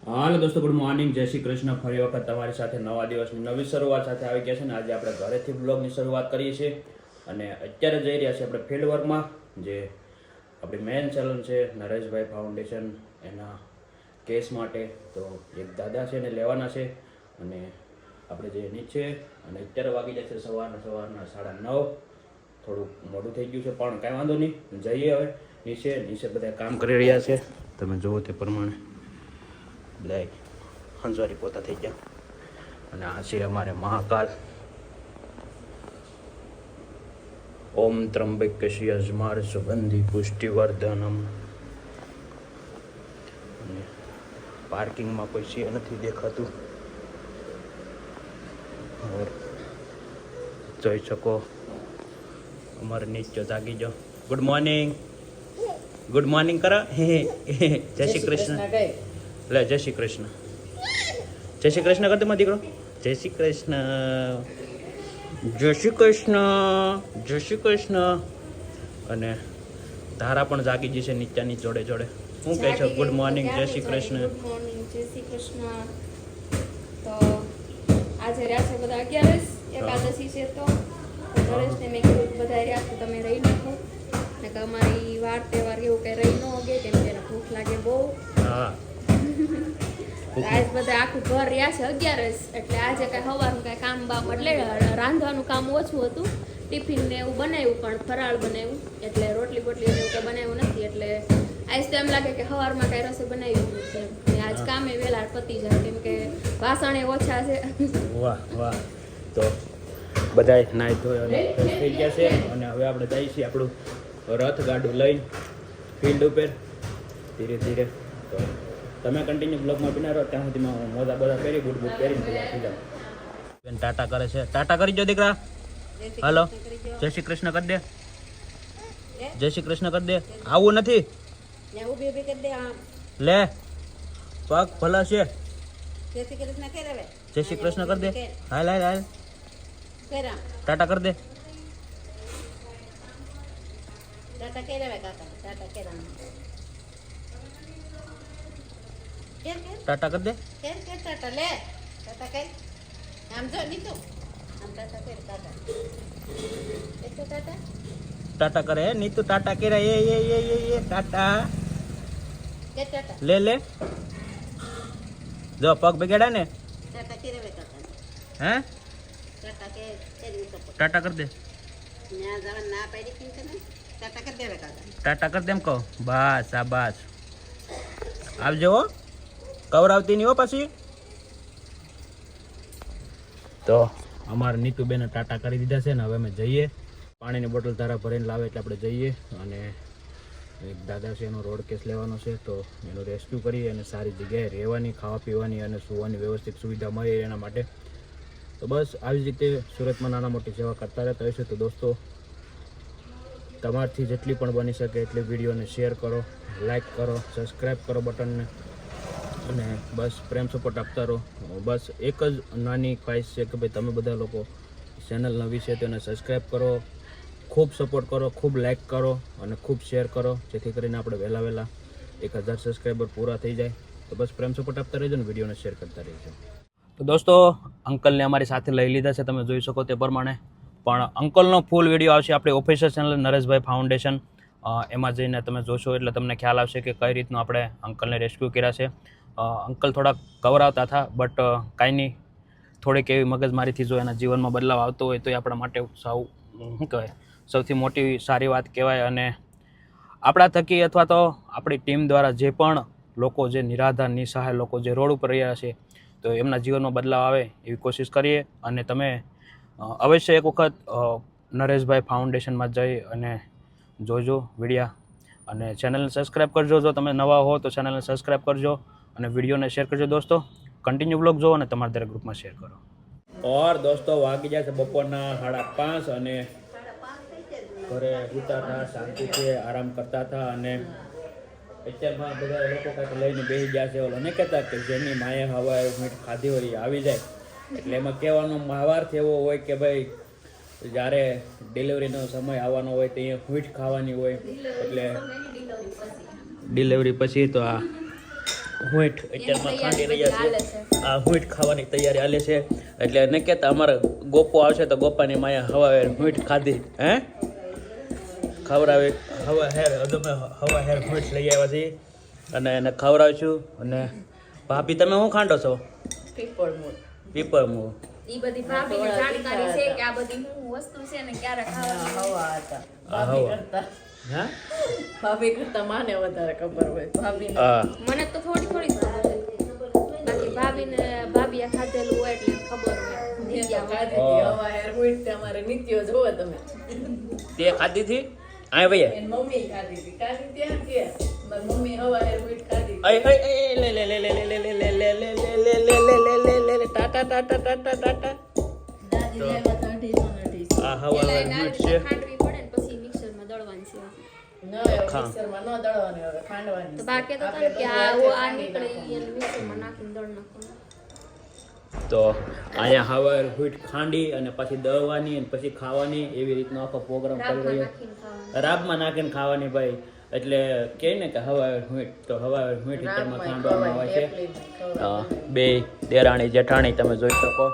હાલો દોસ્તો, good morning, જય શ્રી કૃષ્ણ. ફરી વખત તમારી સાથે નવા દિવસની નવી શરૂઆત સાથે આવી ગયા છે ને આજે આપણે ઘરેથી બ્લોગની શરૂઆત કરીએ છીએ અને અત્યારે જઈ રહ્યા છીએ આપણે ફિલ્ડ વર્કમાં. જે આપણી મેન ચેનલ છે નરેશભાઈ ફાઉન્ડેશન, એના કેસ માટે તો એક દાદા છે એને લેવાના છે અને આપણે જઈએ નીચે. અને અત્યારે વાગી જાય છે સવારના 9:30. થોડુંક મોડું થઈ ગયું છે પણ કાંઈ વાંધો નહીં, જઈએ હવે નીચે બધા કામ કરી રહ્યા છે, તમે જુઓ તે પ્રમાણે બ્લેક હંસવારી પોતા થઈ ગયા. અને આ છે અમારે મહાકાલ. ઓમ ત્રંબકેશી અજમાર સુગંધી પુષ્ટિવર્ધનમ. અને પાર્કિંગમાં કોઈ છે નથી દેખાતું. જોઈ શકો અમારે નીચે જાગી જાઓ. ગુડ મોર્નિંગ, ગુડ મોર્નિંગ કરો. જય શ્રી કૃષ્ણ. લે જય શ્રી કૃષ્ણ, જય શ્રી કૃષ્ણ કરતો મારો દીકરો. જય શ્રી કૃષ્ણ, જય શ્રી કૃષ્ણ, જય શ્રી કૃષ્ણ. અને ધારા પણ જાગી જશે નીચાની જોડે જોડે. શું કહે છે? ગુડ મોર્નિંગ, જય શ્રી કૃષ્ણ. ગુડ મોર્નિંગ, જય શ્રી કૃષ્ણ. તો આજે રહ્યા છે બધા 11 એકાદશી છે તો નરેશને મેં કીધું બધા રહ્યા છો તમે રહી નાખો ને કે અમારી વાર તહેવાર એવું કંઈ રહી ન હોગે કેમ કે એને ભૂખ લાગે બહુ. હા આજ બધા આખું ઘર રહ્યા છે 11 એટલે આજે કઈ સવારનું કઈ કામ બામ એટલે રાંધવાનું કામ ઓછું હતું. ટિફિન ને એવું બનાવ્યું પણ ફરાળ બનાવ્યું એટલે રોટલી બોટલી એવું કંઈ બનાવ્યું નથી. એટલે આજ તો એમ લાગે કે સવારમાં કઈ રસોઈ બનાવ્યું નથી અને આજ કામે વહેલા પતી જાય કેમ કે વાસણે ઓછા છે. વાહ વાહ. તો બધાય નાઈ ધોઈ અને ફ્રેશ થઈ ગયા છે અને હવે આપણે જઈએ છીએ આપણું રથ ગાડું લઈને ફિલ્ડ ઉપર ધીરે ધીરે. તો તમે કન્ટિન્યુ બ્લોગમાં બિના રહો ત્યાં સુધીમાં હું મોજા બોજા પહેરી બૂટ પહેરીને તૈયાર થઈ જાઉં. બેન ટાટા કરે છે. ટાટા કરી જો દીકરા. હાલો, જય શ્રી કૃષ્ણ કરી દે. જય શ્રી કૃષ્ણ કરી દે. આવું નથી લે પગ ભલા છે. જય શ્રી કૃષ્ણ કરી દે. હાલ હાલ હાલ ટાટા કરી દે. ટાટા કરી દે. ટાટા કરે હે નીતુ. ટાટા કરે એ ટાટા લે લે. જો પગ બગડ્યા ને હે ટાટા કરી દે. ટાટા કરી દે એમ કહો. બસ શાબાશ. આવજો હો, કવરાવતી નહીં હો પછી. તો અમારે નીતુબેને ટાટા કરી દીધા છે ને હવે અમે જઈએ. પાણીની બોટલ તારા ભરીને લાવે એટલે આપણે જઈએ. અને એક દાદા છે એનો રોડ કેસ લેવાનો છે તો એનું રેસ્ક્યુ કરીએ અને સારી જગ્યાએ રહેવાની, ખાવા પીવાની અને સૂવાની વ્યવસ્થિત સુવિધા મળે એના માટે. તો બસ આવી જ રીતે સુરતમાં નાના મોટી સેવા કરતા રહેતા હોય છે. તો દોસ્તો, તમારથી જેટલી પણ બની શકે એટલી વિડીયોને શેર કરો, લાઈક કરો, સબસ્ક્રાઈબ કરો બટનને અને બસ પ્રેમ સપોર્ટ આપતા રહો. બસ એક જ નાની ખ્વાહિશ છે કે ભાઈ તમે બધા લોકો ચેનલ નવી છે તેને સબસ્ક્રાઈબ કરો, ખૂબ સપોર્ટ કરો, ખૂબ લાઈક કરો અને ખૂબ શેર કરો જેથી કરીને આપણે વહેલા 1000 સબસ્ક્રાઈબર પૂરા થઈ જાય. તો બસ પ્રેમ સપોર્ટ આપતા રહેજો ને વિડીયોને શેર કરતા રહેજો. તો દોસ્તો, અંકલને અમારી સાથે લઈ લીધા છે, તમે જોઈ શકો તે પ્રમાણે. પણ અંકલનો ફૂલ વિડીયો આવશે આપણી ઓફિશિયલ ચેનલ નરેશભાઈ ફાઉન્ડેશન. એમાં જઈને તમે જોશો એટલે તમને ખ્યાલ આવશે કે કઈ રીતનું આપણે અંકલને રેસ્ક્યુ કર્યા છે. અંકલ થોડાક કવરાવતા હતા બટ કાંઈ નહીં, થોડીક એવી મગજમારીથી જો એના જીવનમાં બદલાવ આવતો હોય તો એ આપણા માટે શું કહેવાય સૌથી મોટી સારી વાત કહેવાય. અને આપણા થકી અથવા તો આપણી ટીમ દ્વારા જે પણ લોકો જે નિરાધાર નિસહાય લોકો જે રોડ ઉપર રહ્યા છે તો એમના જીવનમાં બદલાવ આવે એવી કોશિશ કરીએ. અને તમે અવશ્ય એક વખત નરેશભાઈ ફાઉન્ડેશનમાં જઈ અને જોજો વિડીયા અને ચેનલને સબસ્ક્રાઈબ કરજો. જો તમે નવા હો તો ચેનલને સબસ્ક્રાઈબ કરજો અને વિડીયોને શેર કરજો. દોસ્તો, કન્ટિન્યુ બ્લોગ જુઓ અને તમારા દરેક ગ્રુપમાં શેર કરો. ઓર દોસ્તો, વાગી જાય છે બપોરના 5:30 અને ઘરે સૂતા હતા, શાંતિથી આરામ કરતા હતા. અને અત્યારમાં બધા લોકો કંઈક લઈને બેસી ગયા છે. ઓલો નહીં કહેતા કે જેની માએ હવા મીઠ ખાધી હોય આવી જાય. એટલે એમાં કહેવાનો મહાવાર્થ એવો હોય કે ભાઈ જ્યારે ડિલિવરીનો સમય આવવાનો હોય તો અહીંયા મીઠ ખાવાની હોય. એટલે ડિલિવરી પછી તો આ હુંઠ અત્યારમાં ખાંડી રહ્યા હાલે છે છે. આ હુંઠ ખાવાની તૈયારી હાલે છે એટલે ન કહેતા અમારે ગોપો આવશે તો ગોપાની માયા હવા હુંઠ ખાધી હે ખવડાવે હવા હેર તમે હવા હેર હુંઠ લઈ આવ્યા છીએ અને એને ખવડાવશું અને ભાભી તમે શું ખાંડો છો પીપળ મૂળ ઈ બધી ભાભીને જાણકારી છે કે આ બધી શું વસ્તુ છે ને ક્યારે ખાવાની આ હવા હા ભાભી કરતા માને વધારે ખબર હોય ભાભી હા મને તો થોડી થોડી ખબર છે બાકી ભાભીએ ખાધેલું હોય એટલે ખબર હોય હવા હેર હુઈટ અમારે નિત્યો જોવો તમે તે ખાધી હતી આ ભાઈ એન મમ્મી ખાધી હતી ત્યાં કે મારી મમ્મી હવા હેર હુઈટ ખાધી લે લે લે લે લે લે લે લે લે લે લે લે લે લે લે ટાટા ટાટા ટાટા ટાટા દાદી લેવા તો 18 આ હવા પેલા એને મીઠ આવી છે રીતે ખાંડવી પડે ને પછી મિક્સરમાં દળવાની છે ન મિક્સરમાં ન દળવાની હવે ખાંડવાની તો બાકી તો તને કે આ નીકળે ઈ એને મિક્સરમાં નાખીને દળ નાખવાનું તો અહીંયા હવા હુઈટ ખાંડી અને પછી દળવાની અને પછી ખાવાની એવી રીતનો આખો પ્રોગ્રામ કરી રાબમાં રહ્યો નાખીને ખાવાનું રાબમાં નાખીને ખાવાની ભાઈ એટલે કહે ને કે હવા હુઈટ તો હવા હુઈટ હિટરમાં ખાંડવામાં આવે છે બે દેરાણી જેઠાણી તમે જોઈ શકો